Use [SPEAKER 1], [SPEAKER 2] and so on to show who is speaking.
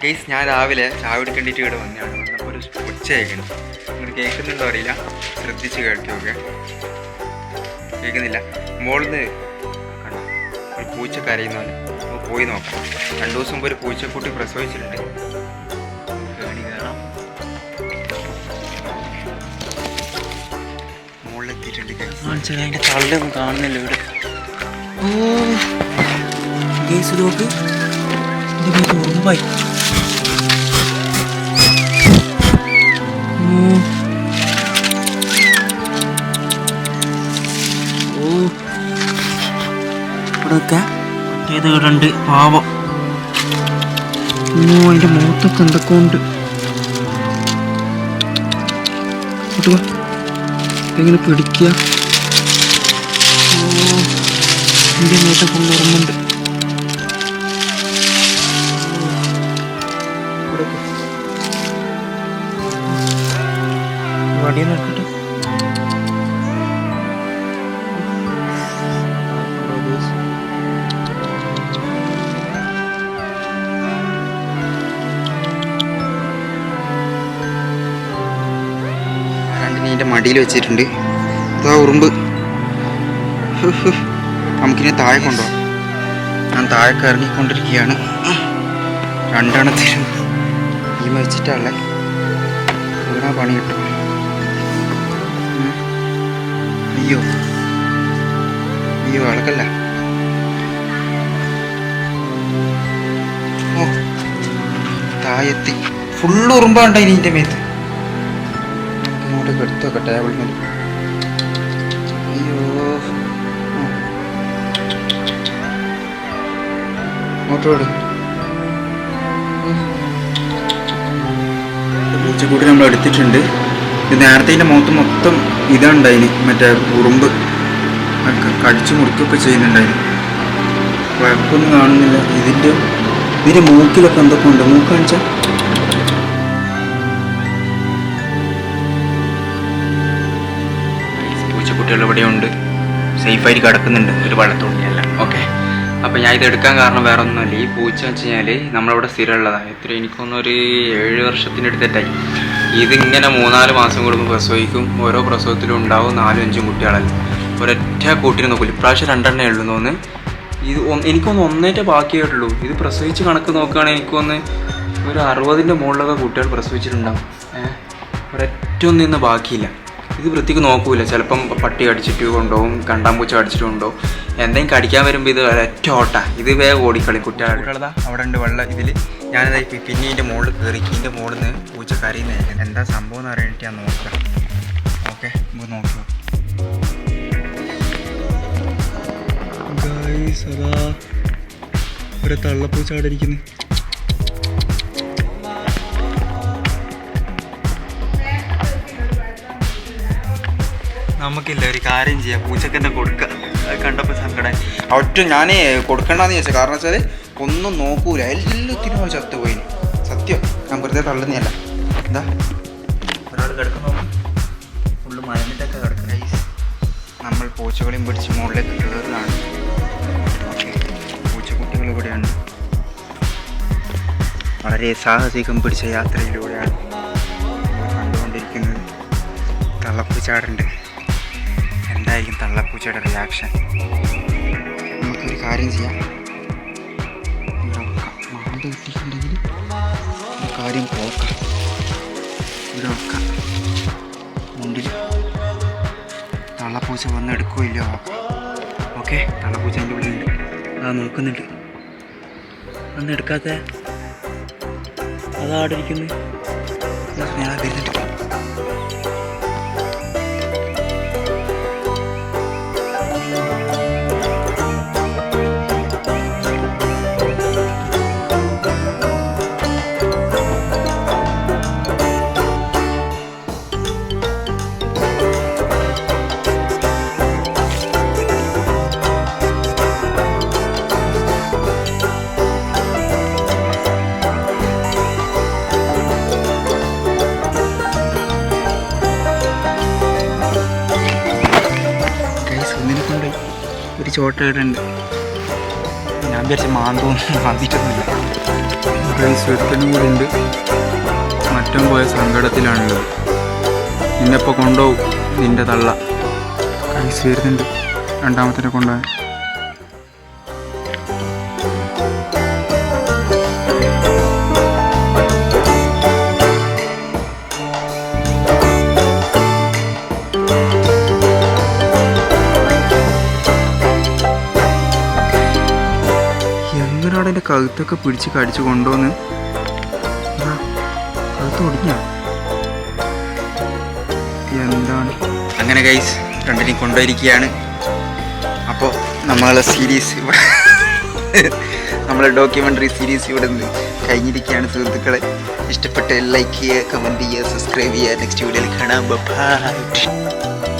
[SPEAKER 1] Guys ഞാൻ രാവിലെ ചായ കുടിക്കേണ്ടിയിട്ട് ഇവിടെ വന്നതാണ്. വന്നപ്പോൾ ഒരു ഒച്ച കേൾക്കണം. നിങ്ങൾ കേൾക്കുന്നുണ്ടോ അറിയില്ല, ശ്രദ്ധിച്ച് കേൾക്കുമൊക്കെ. കേൾക്കുന്നില്ല. മോളിന്ന് കണ്ടോ ഒരു പൂച്ച കരയുന്നതാണ്. നമുക്ക് പോയി നോക്കാം. 2 ദിവസം മുമ്പ് ഒരു പൂച്ചക്കുട്ടി പ്രസവിച്ചിട്ടുണ്ട്. കേണി കയറാം. മുകളിലെത്തിയിട്ടുണ്ട് ഗൈസ്.
[SPEAKER 2] അതിൻ്റെ തള്ളൊന്നും കാണുന്നില്ല ഇവിടെ. ഓ ഗൈസ് നോക്ക്, എൻ്റെ മേത്ത് ഉറുമ്പായി. ഇവിടെയൊക്കെ ഏത് വീടുണ്ട് പാവം. അതിൻ്റെ മുഖത്തൊക്കെ എന്തൊക്കെ ഉണ്ട്. എങ്ങനെ പിടിക്കുക? എൻ്റെ മുഖത്തൊക്കെ ഉറുമ്പുണ്ട്. വടി നോക്കട്ടെ.
[SPEAKER 1] ഇതിൻ്റെ മടിയിൽ വെച്ചിട്ടുണ്ട്. ഇതാ ഉറുമ്പ്. നമുക്കിനെ താഴെ കൊണ്ടുപോകാം. ഞാൻ താഴേക്ക് ഇറങ്ങിക്കൊണ്ടിരിക്കുകയാണ്. 2 എണ്ണത്തിലും ഈ വെച്ചിട്ടുള്ള വീണാ പണി കിട്ടും. അയ്യോ അയ്യോ അളക്കല്ല. ഓ താഴെത്തി. ഫുള്ള് ഉറുമ്പാണ്ട ഇനി ഇതിൻ്റെ മേത്ത്. ഇങ്ങോട്ട് എടുത്തു വെക്കട്ടെ ടേബിൾ മേൽ. അയ്യോ ഇങ്ങോട്ടോട്. പൂച്ചക്കൂട്ടി നമ്മൾ എടുത്തിട്ടുണ്ട്. ഇത് നേരത്തെ ഇതിൻ്റെ മുഖത്ത് മൊത്തം ഇതുണ്ടായിന്, മറ്റേ ഉറുമ്പ് കടിച്ചു മുറിക്കുകയൊക്കെ ചെയ്യുന്നുണ്ടായിന്. കുഴപ്പമൊന്നും കാണുന്നില്ല. ഇതിൻ്റെ മൂക്കിലൊക്കെ എന്തൊക്കെ ഉണ്ട്. മൂക്ക് കാണിച്ചാൽ പൂച്ചക്കുട്ടികൾ ഇവിടെയുണ്ട്. സേഫായിട്ട് കിടക്കുന്നുണ്ട്, ഒരു വെള്ളത്തോണ്ടിയല്ല. ഓക്കെ, അപ്പോൾ ഞാൻ ഇത് എടുക്കാൻ കാരണം വേറെ ഒന്നുമല്ല. ഈ പൂച്ച വെച്ച് കഴിഞ്ഞാൽ നമ്മളിവിടെ സ്ഥിരമുള്ളതാണ്. എനിക്കൊന്നും ഒരു 7 വർഷത്തിൻ്റെ അടുത്തേറ്റായി. ഇതിങ്ങനെ 3-4 മാസം കൂടുമ്പോൾ പ്രസവിക്കും. ഓരോ പ്രസവത്തിലും ഉണ്ടാവും 4-5 കുട്ടികളല്ല. ഒരൊറ്റ കൂട്ടിന് നോക്കില്ല. ഇപ്രാവശ്യം 2 എണ്ണേ ഉള്ളൂ തോന്നുന്നു. ഇത് എനിക്കൊന്ന് 1 ബാക്കിയായിട്ടുള്ളൂ. ഇത് പ്രസവിച്ച് കണക്ക് നോക്കുകയാണെങ്കിൽ എനിക്കൊന്ന് ഒരു 60ൻ്റെ മുകളിലൊക്കെ കുട്ടികൾ പ്രസവിച്ചിട്ടുണ്ടാവും. ഒരൊറ്റ ഒന്നും ബാക്കിയില്ല. ഇത് വൃത്തിക്ക് നോക്കൂല. ചിലപ്പം പട്ടി കടിച്ചിട്ട് കൊണ്ടുപോകും, കണ്ടാമ്പൂച്ച കടിച്ചിട്ട് കൊണ്ടുപോകും. എന്തെങ്കിലും കടിക്കാൻ വരുമ്പോൾ ഇത് ഒരൊറ്റ ഓട്ട. ഇത് വേഗം ഓടിക്കളി. കുട്ടികളതാ അവിടെ ഉണ്ട് വെള്ളം. ഇതിൽ ഞാനതായി പിന്നെ ഇതിൻ്റെ മുകളിൽ കയറി. ഇതിൻ്റെ മുകളിൽ നിന്ന് പൂച്ച കരയുന്നത് എന്താ സംഭവം എന്ന് അറിയാനായിട്ട് ഞാൻ നോക്കാം. ഓക്കെ, നമുക്ക് നോക്കുക. ഒരു തള്ളപ്പൂച്ച അവിടെ ഇരിക്കുന്നു. നമുക്കില്ല, ഒരു കാര്യം ചെയ്യാം. പൂച്ചക്ക് തന്നെ കൊടുക്കുക. അത് കണ്ടപ്പോൾ സങ്കടം. ഒറ്റ ഞാൻ കൊടുക്കണ്ടെന്ന് ചോദിച്ചാൽ കാരണം വെച്ചാൽ ഒന്നും നോക്കൂല. എല്ലാത്തിനും ചത്തുപോയി. സത്യം, ഞാൻ വെറുതെ തള്ളുന്നതല്ല. എന്താ ഒരാൾ കിടക്കുന്നു, ഫുള്ള് മരന്നിട്ടൊക്കെ കിടക്കുന്ന. നമ്മൾ പൂച്ചകളെയും പിടിച്ച് മുകളിലേക്ക് കയറുകയാണ്. ഓക്കെ, പൂച്ചക്കുട്ടികൾ ഇവിടെയുണ്ട്. വളരെ സാഹസികം പിടിച്ച യാത്രയിലൂടെയാണ് കണ്ടുകൊണ്ടിരിക്കുന്നത്. തള്ളപ്പൂച്ചാടുണ്ട്. എന്തായിരിക്കും തള്ളപ്പൂച്ചയുടെ റിയാക്ഷൻ? നമുക്കൊരു കാര്യം ചെയ്യാം. മാണ്ട് കിട്ടിയിട്ടുണ്ടെങ്കിൽ കാര്യം പോക്കാം. ഇവിടെ വെക്കാം. മുണ്ടിൽ തള്ളപ്പൂച്ച വന്ന് എടുക്കുകയോ ഇല്ലയോ നോക്കാം. ഓക്കെ, തള്ളപ്പൂച്ച എൻ്റെ ഉള്ളിലുണ്ട്. അതാ നോക്കുന്നുണ്ട്. വന്ന് എടുക്കാത്ത അതാ അവിടെ ഇരിക്കുന്നത്. ഞാൻ വരുന്നുണ്ട്. ചോട്ട ഇടുന്നുണ്ട്. ഞാൻ വിചാരിച്ച മാന്തോന്നും മാന്തിയിട്ടൊന്നുമില്ല. ഗൈസ് ഒരുത്തനും കൂടി ഉണ്ട്. മറ്റം പോയ സങ്കടത്തിലാണുള്ളത്. നിന്നെപ്പോൾ കൊണ്ടുപോകും നിന്റെ തള്ള. ഗൈസ് വരുന്നുണ്ട് രണ്ടാമത്തെ കൊണ്ടുപോകാൻ. എങ്ങനെയാണ് എൻ്റെ കഴുത്തൊക്കെ പിടിച്ച് കടിച്ച് കൊണ്ടുവന്ന് കഴുത്ത് ഒടിഞ്ഞ എന്താണ്. അങ്ങനെ ഗൈസ് രണ്ടിനെയും കൊണ്ടുപോയിരിക്കുകയാണ്. അപ്പോൾ നമ്മളെ സീരീസ് ഇവിടെ നമ്മളെ ഡോക്യുമെൻ്ററി സീരീസ് ഇവിടെ നിന്ന് കഴിഞ്ഞിരിക്കുകയാണ് സുഹൃത്തുക്കളെ. ഇഷ്ടപ്പെട്ട ലൈക്ക് ചെയ്യുക, കമൻറ്റ് ചെയ്യുക, സബ്സ്ക്രൈബ് ചെയ്യുക. നെക്സ്റ്റ് വീഡിയോയിൽ കാണാം. ബൈ.